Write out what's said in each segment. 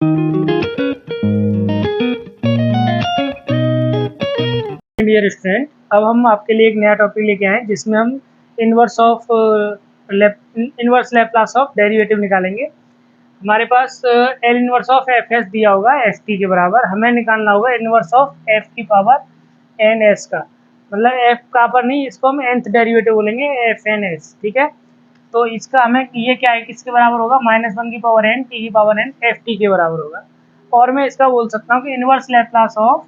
Dear student, अब हम आपके लिए एक नया टॉपिक लेके आए जिसमें हम इनवर्स लैप्लास ऑफ डेरिवेटिव निकालेंगे। हमारे पास L inverse of F S दिया होगा एफ टी के बराबर। हमें निकालना होगा इनवर्स ऑफ एफ की पावर एन एस का, मतलब एफ का पर नहीं, इसको हम nth डेरिवेटिव बोलेंगे एफ एन एस। ठीक है, तो इसका हमें ये क्या है, किसके बराबर होगा, -1 की पावर एन टी की पावर एन एफ टी के बराबर होगा। और मैं इसका बोल सकता हूँ कि inverse Laplace of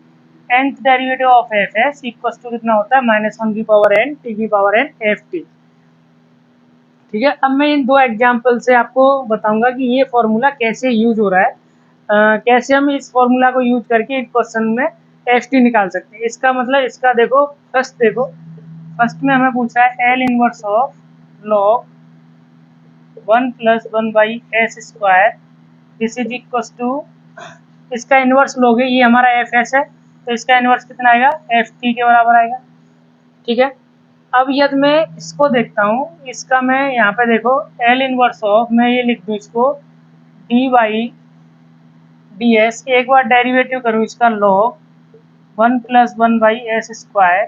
nth derivative of F S equal to कितना होता है, -1 की पावर एन टी की पावर एन एफ टी। ठीक है, अब मैं इन दो एग्जाम्पल से आपको बताऊंगा कि ये फॉर्मूला कैसे यूज हो रहा है, कैसे हम इस फॉर्मूला को यूज करके एक क्वेश्चन में एफ टी निकाल सकते हैं। इसका मतलब, इसका देखो, फर्स्ट में हमें पूछा है L inverse of log 1 + 1/s², this is equal to, इसका इनवर्स लोगे, ये हमारा एफ एस है, तो इसका इनवर्स कितना आएगा, एफ टी के बराबर आएगा। ठीक है, अब यदि मैं इसको देखता हूँ, इसका मैं यहाँ पे देखो एल इनवर्स ऑफ, मैं ये लिख दूँ इसको dy/ds, एक बार डेरिवेटिव करूँ इसका log 1 + 1/s²,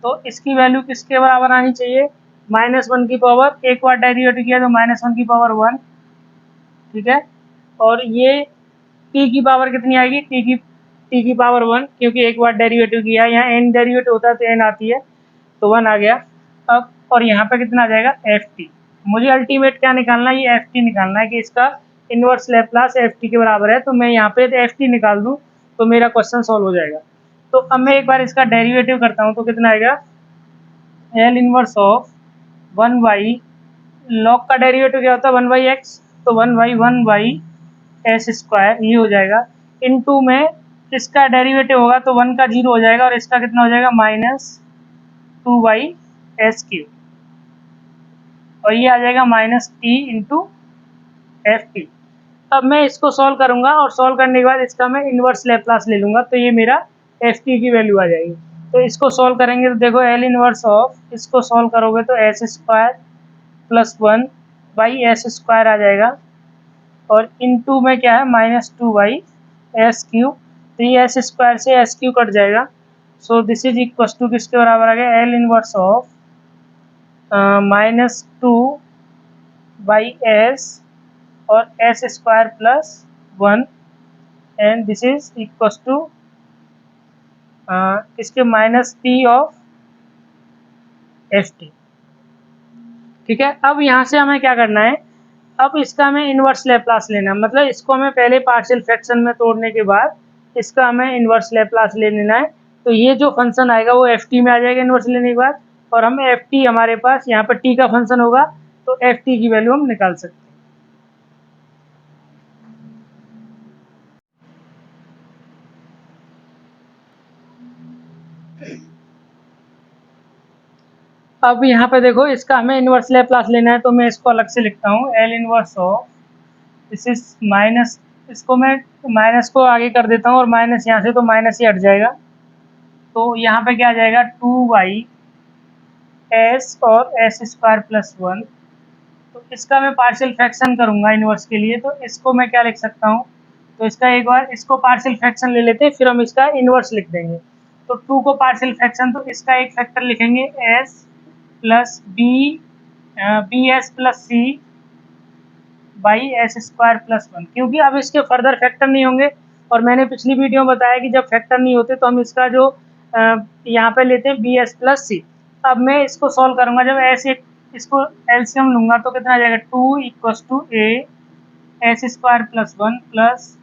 तो इसकी वैल्यू किसके बराबर आनी चाहिए, -1 की पावर, एक बार डेरिवेटिव किया तो -1 की पावर 1। ठीक है, और ये t की पावर कितनी आएगी, t की पावर 1, क्योंकि एक बार डेरिवेटिव किया, यहाँ n डेरिवेटिव होता है तो n आती है, तो 1 आ गया। अब और यहाँ पे कितना आ जाएगा, एफ टी। मुझे अल्टीमेट क्या निकालना है, ये एफ टी निकालना है कि इसका इनवर्स लैप्लास एफ टी के बराबर है। तो मैं यहाँ पे एफ टी निकाल दूँ तो मेरा क्वेश्चन सॉल्व हो जाएगा। तो अब मैं एक बार इसका डेरिवेटिव करता हूँ तो कितना आएगा, एल इनवर्स ऑफ 1/, लॉग का डेरिवेटिव क्या होता है, 1/x, तो 1/1/s², ये हो जाएगा। इनटू में इसका डेरिवेटिव होगा तो 1 का 0 हो जाएगा, और इसका कितना हो जाएगा, -2/s³, और ये आ जाएगा -t इंटू एफ टी। अब मैं इसको सॉल्व करूंगा, और सॉल्व करने के बाद इसका मैं इनवर्स लैप्लास ले लूंगा, तो ये मेरा एफ टी की वैल्यू आ जाएगी। तो इसको सॉल्व करेंगे तो देखो एल इनवर्स ऑफ, इसको सॉल्व करोगे तो s² + 1/s² आ जाएगा, और इनटू में क्या है, -2/s³, तो ये s² से s³ कट जाएगा। So this is equal to किसके बराबर आ गया, एल इनवर्स ऑफ -2/s और s² + 1, and this is equal to इसके -t ऑफ एफ टी। ठीक है, अब यहाँ से हमें क्या करना है, अब इसका हमें इनवर्स लैप्लास लेना है, मतलब इसको हमें पहले पार्शियल फ्रैक्शन में तोड़ने के बाद इसका हमें इनवर्स लैप्लास ले लेना है। तो ये जो फंक्शन आएगा वो एफ टी में आ जाएगा इनवर्स लेने के बाद, और हम एफ टी, हमारे पास यहाँ पर टी का फंक्शन होगा, तो एफ टी की वैल्यू हम निकाल सकते हैं। अब यहाँ पे देखो, इसका हमें इनवर्स लैप्लास लेना है, तो मैं इसको अलग से लिखता हूँ, L inverse of, this is minus, इसको मैं माइनस को आगे कर देता हूँ, और माइनस यहाँ से तो माइनस ही हट जाएगा, तो यहाँ पे क्या आ जाएगा, 2/s और s² + 1। तो इसका मैं पार्शियल फ्रैक्शन करूँगा इनवर्स के लिए, तो इसको मैं क्या लिख सकता हूँ, तो इसका एक बार इसको पार्शियल फ्रैक्शन ले लेते हैं, फिर हम इसका इनवर्स लिख देंगे। तो 2 को पार्शियल फ्रैक्शन, तो इसका एक फैक्टर लिखेंगे s + bs + c/s² + 1, क्योंकि अब इसके फर्दर फैक्टर नहीं होंगे, और मैंने पिछली वीडियो में बताया कि जब फैक्टर नहीं होते तो हम इसका जो यहाँ पे लेते हैं bs + c। अब मैं इसको सॉल्व करूँगा, जब ऐसे इसको एलसीएम लूँगा तो कितना आ जाएगा, 2 = a s² + 1 +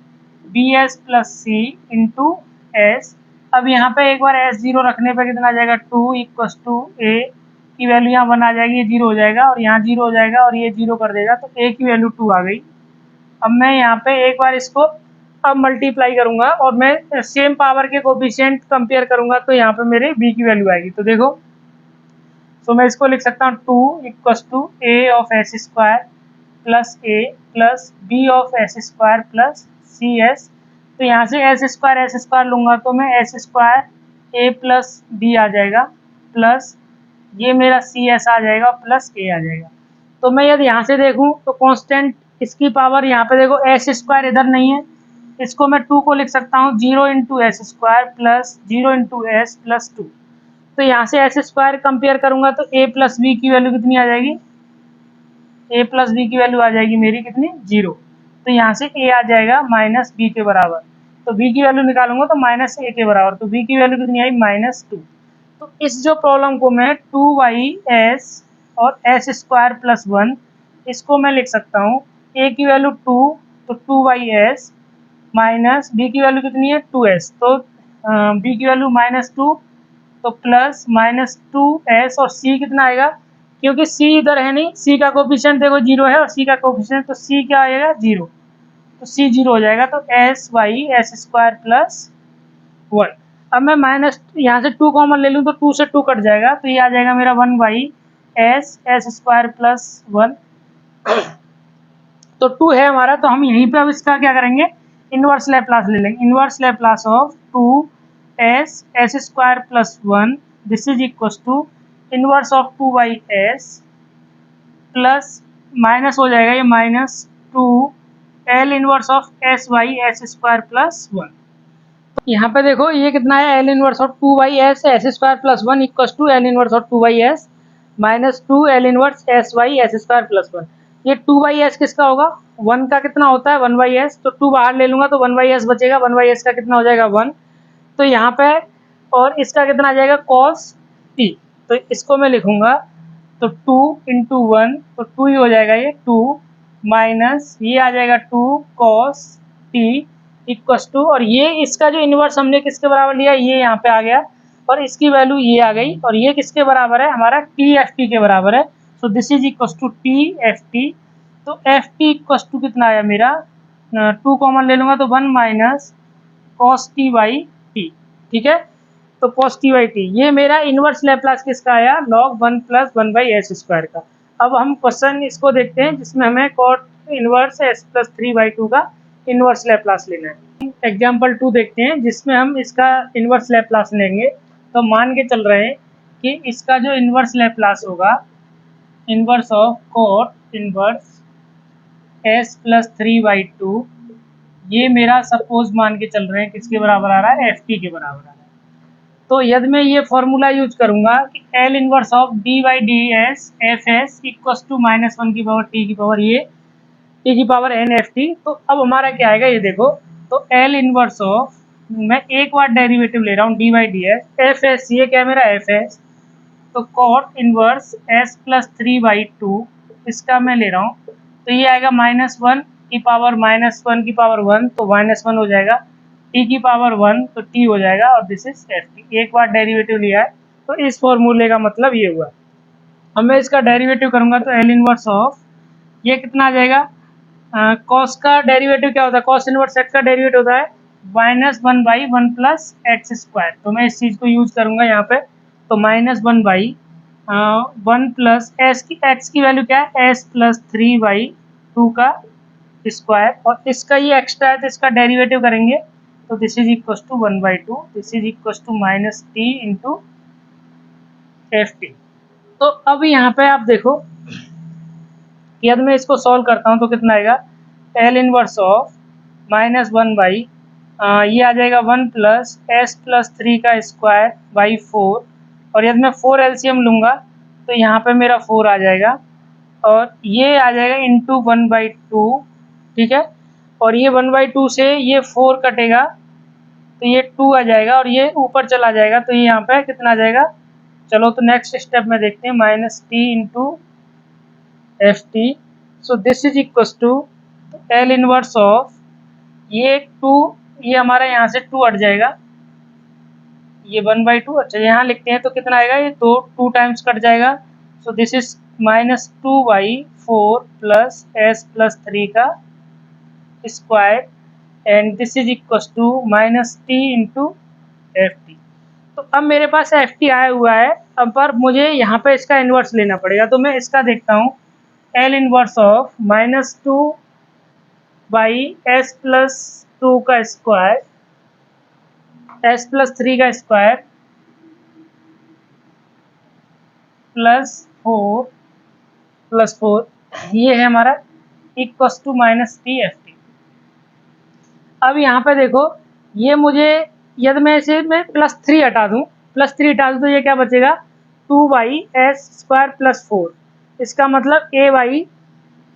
bs + c into s। अब यहाँ पे एक बार s0 रखने पे कितना आ जाएगा, 2 = a की वैल्यू यहाँ 1 आ जाएगी, ये 0 हो जाएगा, और यहाँ 0 हो जाएगा, और ये 0 कर देगा, तो a की वैल्यू 2 आ गई। अब मैं यहाँ पे एक बार इसको अब मल्टीप्लाई करूँगा, और मैं सेम पावर के कोफिशिएंट कंपेयर करूँगा, तो यहाँ पे मेरे b की वैल्यू आएगी। तो देखो, तो मैं इसको लिख सकता हूँ, 2 = a of s² + a + b of s² + cs। तो यहाँ से s² लूँगा तो मैं s² a + b आ जाएगा, प्लस ये मेरा cs आ जाएगा, प्लस a आ जाएगा। तो मैं यदि यहाँ से देखूँ तो कांस्टेंट इसकी पावर यहाँ पे देखो एस स्क्वायर इधर नहीं है, इसको मैं 2 को लिख सकता हूँ 0 into S square plus 0 into S plus 2। तो यहाँ से एस स्क्वायर कंपेयर करूंगा तो ए प्लस बी की वैल्यू कितनी आ जाएगी, ए प्लस बी की वैल्यू आ जाएगी मेरी कितनी 0। तो यहाँ से ए आ जाएगा माइनस बी के बराबर, तो बी की वैल्यू निकालूंगा तो माइनस ए के बराबर, तो बी की वैल्यू कितनी आई -2। तो इस जो प्रॉब्लम को मैं 2y(s) और एस स्क्वायर प्लस 1 इसको मैं लिख सकता हूँ a की वैल्यू 2 तो 2y(s) माइनस बी की वैल्यू कितनी है 2s, तो बी की वैल्यू -2 तो प्लस -2s और c कितना आएगा, क्योंकि c इधर है नहीं, c का कोफिशिएंट देखो 0 है और c का कोफिशिएंट, तो c क्या आएगा 0, तो c 0 हो जाएगा, तो s(s स्क्वायर प्लस 1)। अब मैं माइनस यहाँ से 2 कॉमन ले लूँ तो 2 से 2 कट जाएगा, तो ये आ जाएगा मेरा 1/s स्क्वायर प्लस 1। तो 2 है हमारा, तो हम यहीं पे अब इसका क्या करेंगे, इनवर्स लैप्लास ले लेंगे। Inverse Laplace of 2s square plus 1 this is equal to inverse of 2y(s) plus minus हो जाएगा ये -2 L inverse of s square plus 1। यहाँ पे देखो ये कितना है, L inverse of 2y(s) square plus 1 equal to L inverse of 2y(s) -2 L inverse s square plus 1। ये 2y(s) किसका होगा, 1 का कितना होता है 1/s, तो 2 बाहर ले लूंगा तो 1/s बचेगा, 1/s का कितना हो जाएगा 1, तो यहाँ पे और इसका कितना आ जाएगा cos t, तो इसको मैं लिखूंगा तो 2 इंटू 1 तो 2 ही हो जाएगा, ये 2 माइनस ये आ जाएगा 2 cos t इक्वल टू, और ये इसका जो इनवर्स हमने किसके बराबर लिया, ये यहाँ पे आ गया और इसकी वैल्यू ये आ गई, और ये किसके बराबर है हमारा TFT के बराबर है, so this is equal to TFT। तो FT इक्वल टू कितना आया मेरा 2 कॉमन ले लूंगा तो 1 minus cos t by t, ठीक है, तो cos t बाई t ये मेरा इनवर्स लैप्लास किसका आया log 1 प्लस 1/s स्क्वायर का। अब हम क्वेश्चन इसको देखते हैं जिसमें हमें cot इनवर्स s प्लस 3/2 का इनवर्स लैप्लास लेना है। एग्जाम्पल 2 देखते हैं जिसमें हम इसका इनवर्स लैप्लास लेंगे, तो मान के चल रहे हैं कि इसका जो इनवर्स लैप्लास होगा inverse of cot inverse s plus 3/2 ये मेरा सपोज मान के चल रहे हैं किसके बराबर आ रहा है, FT के बराबर आ रहा है। तो यदि मैं ये फॉर्मूला यूज करूंगा कि L inverse of d/ds fs equal to -1 की पावर t की पावर ये t की पावर nft, तो अब हमारा क्या आएगा ये देखो, तो L इनवर्स ऑफ मैं एक बार डेरिवेटिव ले रहा हूँ d/ds fs, ये क्या है मेरा fs, तो cot इनवर्स s प्लस 3/2 इसका मैं ले रहा हूँ, तो ये आएगा -1 की पावर -1 की पावर 1 तो -1 हो जाएगा, t की पावर 1 तो t हो जाएगा, और दिस इज ft। एक बार डेरिवेटिव लिया है तो इस फॉर्मूले का मतलब ये हुआ। अब मैं इसका डेरिवेटिव करूंगा तो L इनवर्स ऑफ ये कितना आ जाएगा, कॉस का डेरिवेटिव क्या होता है, कॉस इनवर्स x का डेरिवेटिव होता है -1/1 प्लस एक्स स्क्वायर, तो मैं इस चीज़ को यूज करूंगा यहाँ पे, तो -1/1 प्लस एक्स की वैल्यू क्या है s प्लस 3/2 का स्क्वायर, और इसका ये एक्स्ट्रा है तो इसका डेरिवेटिव करेंगे तो this is equal to 1/2 this is equal to -t into ft। तो अब यहाँ पे आप देखो कि यदि मैं इसको सॉल्व करता हूँ तो कितना आएगा, L इनवर्स ऑफ -1 ये आ जाएगा 1 प्लस s प्लस 3 का स्क्वायर बाई 4, और यदि मैं 4 LCM लूँगा तो यहाँ पे मेरा 4 आ जाएगा, और ये आ जाएगा इंटू 1/2, ठीक है, और ये 1/2 से ये 4 कटेगा तो ये 2 आ जाएगा, और ये ऊपर चला जाएगा तो ये यहाँ पे कितना आ जाएगा, चलो तो नेक्स्ट स्टेप में देखते हैं -t into ft, so this is equal to L inverse of ये 2, ये हमारा यहाँ से 2 हट जाएगा, ये 1/2, अच्छा यहाँ लिखते हैं तो कितना आएगा, ये तो 2 टाइम्स कट जाएगा, so this is -2/4 plus s plus 3 का square and this is equal to -t into ft। तो अब मेरे पास ft आया हुआ है, अब पर मुझे यहाँ पे इसका इन्वर्स लेना पड़ेगा, तो मैं इसका देखता हूँ L inverse of -2/s plus 2 का स्क्वायर s प्लस 3 का स्क्वायर प्लस 4 ये है हमारा equals to minus T F T. अब यहाँ पे देखो, ये मुझे यदि मैं इसे मैं +3 हटा दूँ, +3 हटा दूँ तो ये क्या बचेगा, 2y(s² + 4। इसका मतलब ay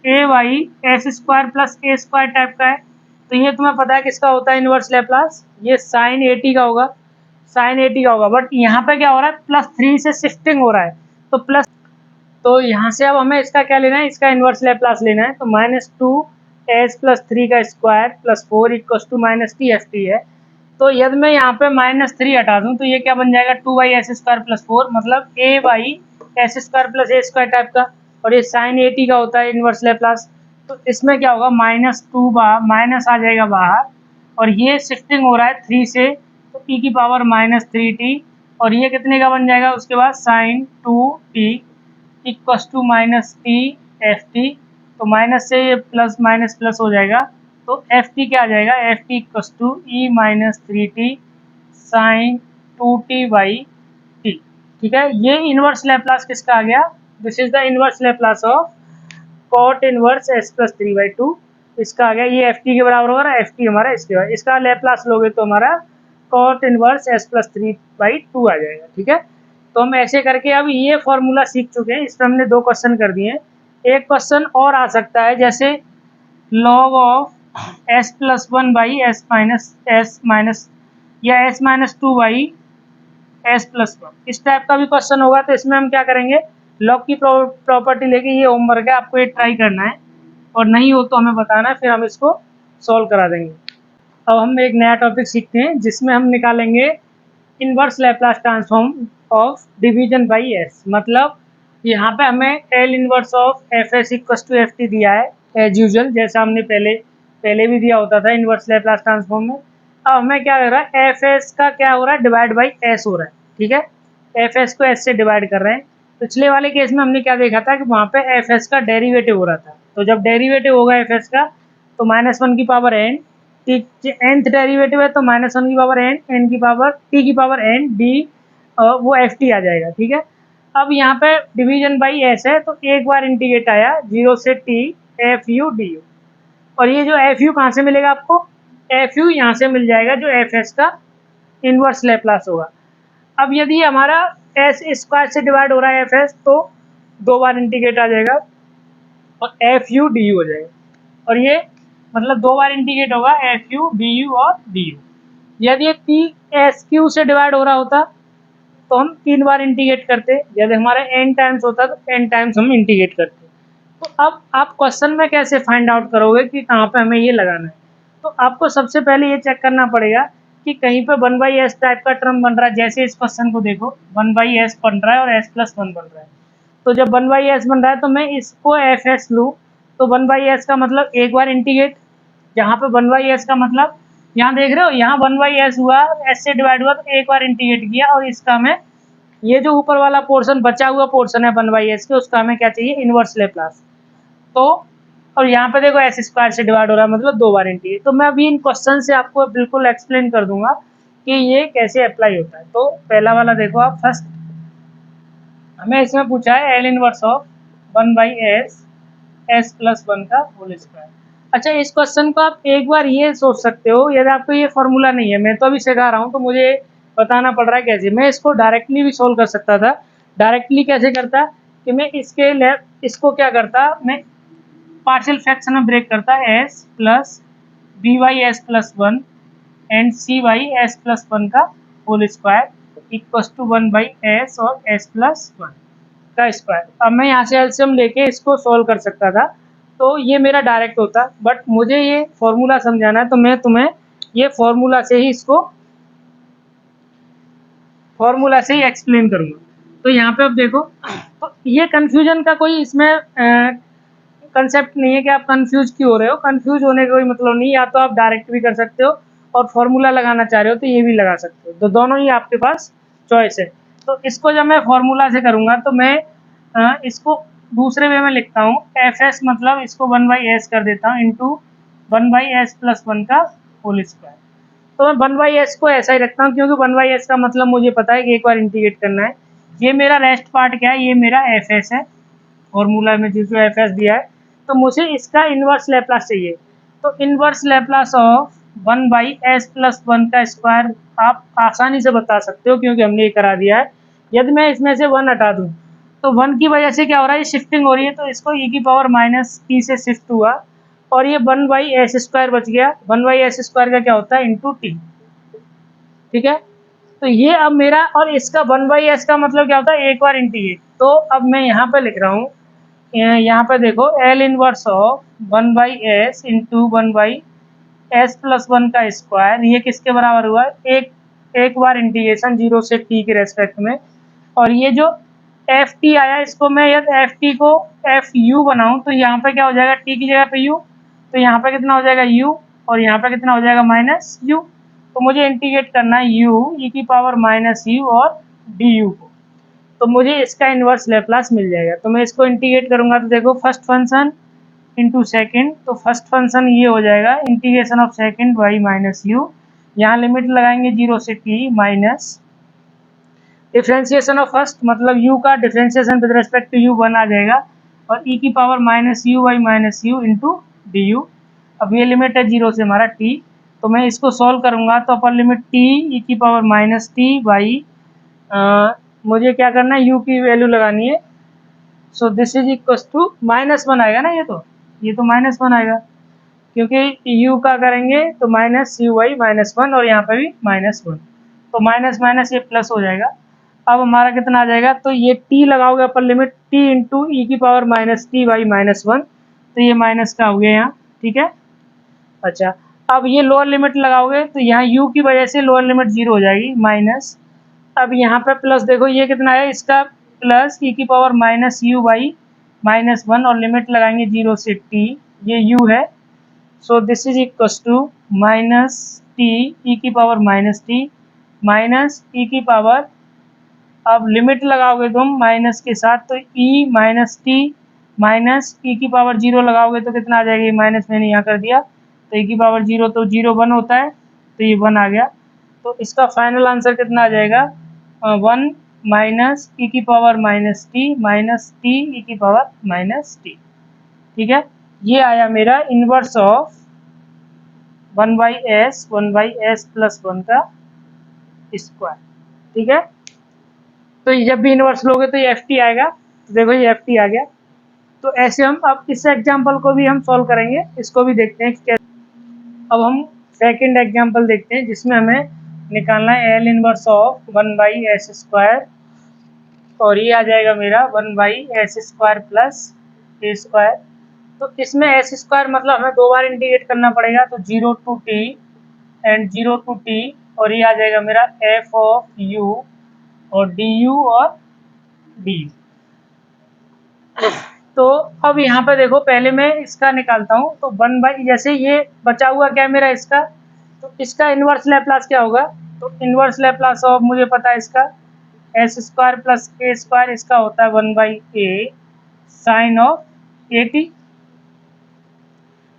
s² + a² टाइप का है। तो ये तुम्हें पता है किसका होता है इनवर्स लैप्लास, ये sin at का होगा, sin at का होगा। बट यहाँ पे क्या हो रहा है, +3 से शिफ्टिंग हो रहा है, तो प्लस, तो यहाँ से अब हमें इसका क्या लेना है, इसका इनवर्स लैप्लास लेना है। तो -2s + 3 का square + 4 equals to -t F T है। तो यदि मैं यहाँ पे -3 हटा दूँ तो ये क्या बन जाएगा, 2y(s² + 4, मतलब ay(s² + a² टाइप का। और ये sin at का होता है इनवर्स लैप्लास। तो इसमें क्या होगा, -2 माइनस आ जाएगा बाहर, और ये शिफ्टिंग हो रहा है 3 से, तो e की पावर -3t, और ये कितने का बन जाएगा उसके बाद, sin 2t equals to -t F T. तो माइनस से ये प्लस माइनस प्लस हो जाएगा, तो एफ टी क्या आ जाएगा, F T equals to e-3t sin 2t/t। ठीक है, ये इनवर्स लैप्लास किसका आ गया, this is the inverse Laplace of cot inverse s + 3/2। इसका आ गया, ये एफ टी के बराबर होगा, एफ टी हमारा इसके बाद, इसका लैप्लास लोगे तो हमारा cot इनवर्स s + 3/2 आ जाएगा। ठीक है, तो हम ऐसे करके अब ये फॉर्मूला सीख चुके हैं, इसमें हमने 2 क्वेश्चन कर दिए हैं। एक क्वेश्चन और आ सकता है, जैसे log ऑफ s + 1/s- या s-2/s+1, इस टाइप का भी क्वेश्चन होगा। तो इसमें हम क्या करेंगे, लॉग की प्रॉपर्टी लेके, ये होमवर्क है, आपको ये ट्राई करना है, और नहीं हो तो हमें बताना है, फिर हम इसको सॉल्व करा देंगे। अब हम एक नया टॉपिक सीखते हैं, जिसमें हम निकालेंगे inverse Laplace transform of division by S. मतलब यहाँ पे हमें L inverse of F S equals to F T दिया है एज यूजल, जैसा हमने पहले भी दिया होता था इनवर्स लैप्लास ट्रांसफॉर्म में। अब हमें क्या हो रहा है, एफ एस का क्या हो रहा है, डिवाइड बाई एस हो रहा है। ठीक है, एफ एस को एस से डिवाइड कर रहे हैं। पिछले वाले केस में हमने क्या देखा था कि वहाँ पे एफ एस का डेरिवेटिव हो रहा था। तो जब डेरिवेटिव होगा एफ एस का, तो -1 की पावर n, nth डेरिवेटिव है तो -1 की पावर n, n की पावर t की पावर n d, वो एफ टी आ जाएगा। ठीक है, अब यहाँ पे डिवीजन बाई एस है, तो एक बार इंटीग्रेट आया 0 से t F U D U, और ये जो एफ यू कहाँ से मिलेगा आपको, एफ यू यहाँ से मिल जाएगा, जो एफ एस का इनवर्स लैप्लास होगा। अब यदि हमारा s² से डिवाइड हो रहा है एफ एस, तो 2 बार इंटीग्रेट आ जाएगा और एफ यू डी यू हो जाएगा, और ये मतलब 2 बार इंटीग्रेट होगा एफ यू डी यू और डी यू। यदि ये टी एस क्यू से डिवाइड हो रहा होता तो हम 3 बार इंटीग्रेट करते, यदि हमारा n टाइम्स होता तो n टाइम्स हम इंटीग्रेट करते। तो अब आप क्वेश्चन में कैसे फाइंड आउट करोगे कि कहाँ पे हमें ये लगाना है, तो आपको सबसे पहले ये चेक करना पड़ेगा कि कहीं पे 1/s टाइप का टर्म बन रहा है। जैसे इस क्वेश्चन को देखो, 1/s बन रहा है और s+1 बन रहा है। तो जब 1/s बन रहा है तो मैं इसको एफ एस लूँ, तो 1/s का मतलब एक बार इंटीग्रेट, जहाँ पे 1/s का मतलब, यहाँ देख रहे हो, यहाँ 1/s हुआ, s से डिवाइड हुआ, तो एक बार इंटीग्रेट किया, और इसका हमें ये जो ऊपर वाला पोर्शन बचा हुआ पोर्शन है 1/s के, उसका हमें क्या चाहिए, इनवर्स लैप्लास। तो और यहाँ पे देखो s² से डिवाइड हो रहा है, मतलब 2 बार इंटीग्रेट। तो मैं अभी इन क्वेश्चन से आपको बिल्कुल एक्सप्लेन कर दूंगा कि ये कैसे अप्लाई होता है। तो पहला वाला देखो आप, फर्स्ट हमें इसमें पूछा है L inverse of 1/s s+1 का होल स्क्वायर। अच्छा, इस क्वेश्चन को आप एक बार ये सोच सकते हो, यदि आपको ये फॉर्मूला नहीं है, मैं तो अभी सिखा रहा हूँ तो मुझे बताना पड़ रहा है कैसे। मैं इसको डायरेक्टली भी सोल्व कर सकता था। डायरेक्टली कैसे करता कि मैं इसको क्या करता, मैं पार्शियल फ्रैक्शन में ब्रेक करता, s plus b/s+1 and c/s+1 का whole square equals to 1/s और s+1 का स्क्वायर। अब मैं यहाँ से एलसीएम लेके इसको सॉल्व कर सकता था, तो ये मेरा डायरेक्ट होता। बट मुझे ये फॉर्मूला समझाना है, तो मैं तुम्हें ये फॉर्मूला से ही एक्सप्लेन करूँगा। तो यहाँ पे अब देखो, तो ये कन्फ्यूजन का कोई इसमें कंसेप्ट नहीं है कि आप कंफ्यूज क्यों हो रहे हो। कंफ्यूज होने का कोई मतलब नहीं, या तो आप डायरेक्ट भी कर सकते हो, और फॉर्मूला लगाना चाह रहे हो तो ये भी लगा सकते हो, तो दोनों ही आपके पास चॉइस है। तो इसको जब मैं फॉर्मूला से करूँगा तो मैं इसको दूसरे वे में लिखता हूँ, एफ एस मतलब इसको 1/s कर देता हूँ इंटू 1/s+1 का होल स्क्वायर। तो मैं 1/s को ऐसा ही रखता हूँ, क्योंकि 1/s का मतलब मुझे पता है कि एक बार इंटीग्रेट करना है। ये मेरा रेस्ट पार्ट क्या है, ये मेरा एफ एस है, फॉर्मूला में जो एफ एस दिया है। तो मुझे इसका इन्वर्स लैप्लास चाहिए। तो inverse Laplace of 1/s plus 1 का स्क्वायर आप आसानी से बता सकते हो, क्योंकि हमने ये करा दिया है। यदि मैं इसमें से 1 हटा दूं तो 1 की वजह से क्या हो रहा है, ये शिफ्टिंग हो रही है, तो इसको e की पावर माइनस t से शिफ्ट हुआ और ये 1/s स्क्वायर बच गया। 1/s स्क्वायर का क्या होता है, इंटू टी। ठीक है, तो ये अब मेरा, और इसका 1/s का मतलब क्या होता है, एक बार इंटीग्रेट। तो अब मैं यहाँ पे लिख रहा हूँ, यहाँ पे देखो L inverse of 1/s into 1/s plus 1 का स्क्वायर, ये किसके बराबर हुआ है, एक बार इंटीग्रेशन 0 से t के रेस्पेक्ट में। और ये जो एफ टी आया, इसको मैं यदि एफ टी को एफ यू बनाऊं तो यहाँ पे क्या हो जाएगा, टी की जगह पे यू, तो यहाँ पे कितना हो जाएगा यू, और यहाँ पे कितना हो जाएगा माइनस यू। तो मुझे इंटीग्रेट करना है यू ई की पावर माइनस यू और डी यू को, तो मुझे इसका इन्वर्स लैप्लास मिल जाएगा। तो मैं इसको इंटीग्रेट करूंगा तो देखो फर्स्ट फंक्शन इंटू सेकेंड, तो फर्स्ट फंक्शन ये हो जाएगा integration of second by minus U, यहाँ लिमिट लगाएंगे 0 से T minus differentiation of first, मतलब u का differentiation with respect to u 1 आ जाएगा, और e की power minus U by minus U into D U. अब ये लिमिट है 0 से हमारा t, तो मैं इसको सॉल्व करूंगा तो अपर लिमिट t e की पावर माइनस टी बाई, मुझे क्या करना है, u की वैल्यू लगानी है। So this is equal to -1 आएगा ना, ये तो -1 आएगा, क्योंकि u का करेंगे तो माइनस यू बाई -1, और यहाँ पे भी -1, तो माइनस माइनस ये प्लस हो जाएगा। अब हमारा कितना आ जाएगा, तो ये t लगाओगे अपर लिमिट t इंटू ई की पावर माइनस टी बाई -1, तो ये माइनस का हो गया यहाँ। ठीक है, अच्छा अब ये लोअर लिमिट लगाओगे तो यहाँ u की वजह से लोअर लिमिट 0 हो जाएगी माइनस। अब यहाँ पे प्लस देखो ये कितना है, इसका प्लस ई की पावर माइनस यू बाई -1, और लिमिट लगाएंगे 0 से t, ये u है। So this is equal to minus T E की power minus T minus E की पावर, अब लिमिट लगाओगे तुम माइनस के साथ तो e minus T minus E की पावर 0 लगाओगे तो कितना आ जाएगा, ये माइनस मैंने यहाँ कर दिया, तो e की पावर 0 तो 0 1 होता है, तो ये 1 आ गया। तो इसका फाइनल आंसर कितना आ जाएगा, 1 माइनस ई की पावर माइनस टी ई की पावर माइनस टी। ठीक है, ये आया मेरा इनवर्स ऑफ 1/s प्लस 1 का स्क्वायर। ठीक है, तो जब भी इनवर्स लोगे तो ये एफ टी आएगा, तो देखो ये एफ टी आ गया। तो ऐसे हम अब इस एग्जाम्पल को भी हम सॉल्व करेंगे, इसको भी देखते हैं कि कैसे। अब हम सेकंड एग्जाम्पल देखते हैं जिसमें हमें निकालना है L inverse of 1/s square, और ये आ जाएगा मेरा 1/s स्क्वायर प्लस ए स्क्वायर। तो इसमें एस स्क्वायर मतलब हमें 2 बार इंटीग्रेट करना पड़ेगा, तो 0 to T and 0 to T, और ये आ जाएगा मेरा एफ ऑफ यू और डी यू और डी। तो अब यहाँ पे देखो पहले मैं इसका निकालता हूँ, तो 1/, जैसे ये बचा हुआ क्या है मेरा इसका, तो इसका इन्वर्स लैप्लास क्या होगा, तो इन्वर्स लैप्लास ऑफ मुझे पता है इसका एस स्क्वायर प्लस ए स्क्वायर, इसका होता है 1/a sine of A T.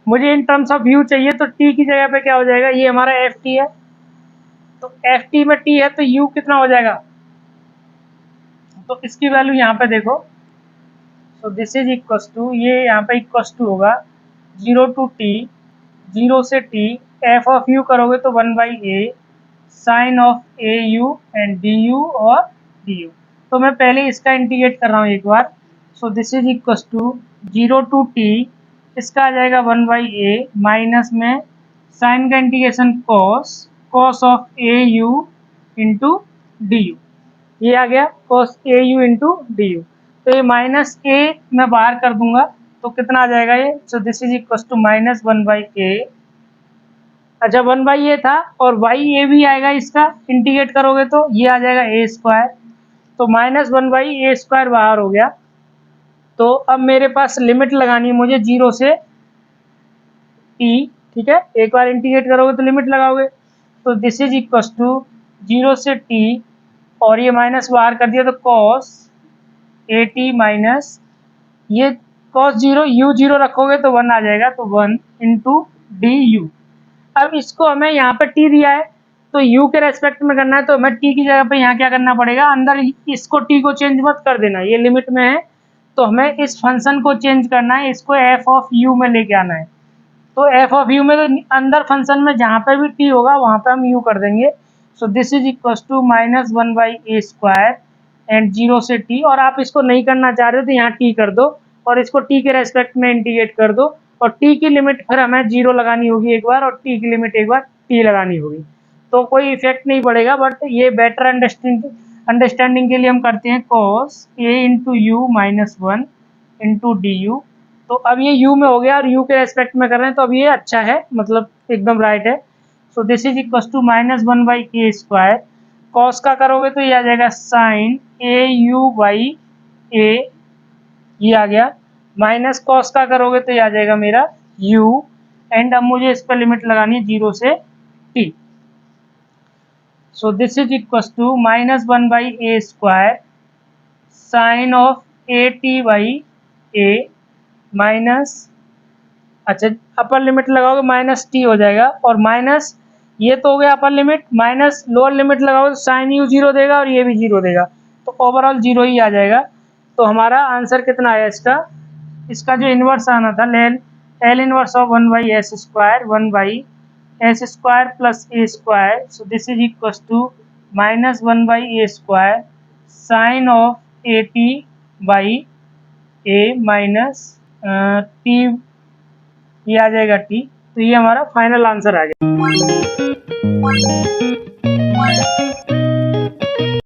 मुझे इन टर्म्स ऑफ यू चाहिए, तो टी की जगह पे क्या हो जाएगा, ये हमारा एफ टी है, तो एफ टी में टी है तो यू कितना हो जाएगा, तो इसकी वैल्यू यहाँ पे देखो, तो दिस इज इक्वल टू, ये यहाँ पे इक्वल टू होगा 0 टू टी, 0 से टी, एफ ऑफ यू करोगे तो 1/a sine of A U and D U और डी यू। तो मैं पहले इसका इंटीग्रेट कर रहा हूँ एक बार, so this is equal to 0 to T, इसका आ जाएगा 1/a माइनस में साइन का integration cos of A U into D U, ये आ गया cos A U into D U. तो ये माइनस ए मैं बाहर कर दूंगा तो कितना आ जाएगा ये, so this is equal to minus 1/a। अच्छा 1/a था, और वाई ए भी आएगा, इसका इंटीग्रेट करोगे तो ये आ जाएगा ए स्क्वायर, तो माइनस 1/a स्क्वायर बाहर हो गया। तो अब मेरे पास लिमिट लगानी है मुझे 0 से टी। ठीक है, एक बार इंटीग्रेट करोगे तो लिमिट लगाओगे, तो दिस इज इक्वल टू 0 से टी, और ये माइनस बाहर कर दिया तो कॉस ए टी माइनस, ये कॉस 0 यू 0 रखोगे तो 1 आ जाएगा, तो 1 इंटू डी यू। अब इसको हमें यहाँ पे टी दिया है तो यू के रेस्पेक्ट में करना है, तो हमें टी की जगह पे यहाँ क्या करना पड़ेगा, अंदर इसको टी को चेंज मत कर देना, ये लिमिट में है तो हमें इस फंक्शन को चेंज करना है, इसको एफ ऑफ यू में लेके आना है। तो एफ ऑफ यू में तो अंदर फंक्शन में जहाँ पे भी टी होगा वहाँ पे हम यू कर देंगे। So this is equal to -1/a² and 0 से टी, और आप इसको नहीं करना चाह रहे हो तो यहाँ टी कर दो और इसको टी के रेस्पेक्ट में इंटीग्रेट कर दो, और टी की लिमिट फिर हमें 0 लगानी होगी एक बार, और टी की लिमिट एक बार टी लगानी होगी। तो कोई इफेक्ट नहीं पड़ेगा, बट ये बेटर अंडरस्टैंडिंग के लिए हम करते हैं cos a into you minus 1 into D U. तो अब ये u में हो गया और u के रेस्पेक्ट में कर रहे हैं, तो अब ये अच्छा है, मतलब एकदम राइट है। So this is equal to -1/a²। Cos का करोगे तो ये आ जाएगा sine A U by A, ये आ गया। माइनस कॉस का करोगे तो ये आ जाएगा मेरा u, एंड अब मुझे इस पर लिमिट लगानी है 0 से t। So this is equal to -1/a² sine of a/t/a minus, अच्छा अपर लिमिट लगाओगे माइनस टी हो जाएगा, और माइनस ये तो हो गया upper limit, minus lower limit लगाओगे तो साइन यू 0 देगा और ये भी 0 देगा, तो ओवरऑल 0 ही आ जाएगा। तो हमारा आंसर कितना आया इसका, इसका जो इन्वर्स आना था L inverse of 1/s² 1/s² plus a²। So this is equal to -1/a² sine of a/t/a minus T, ये आ जाएगा टी। तो ये हमारा फाइनल आंसर आ गया।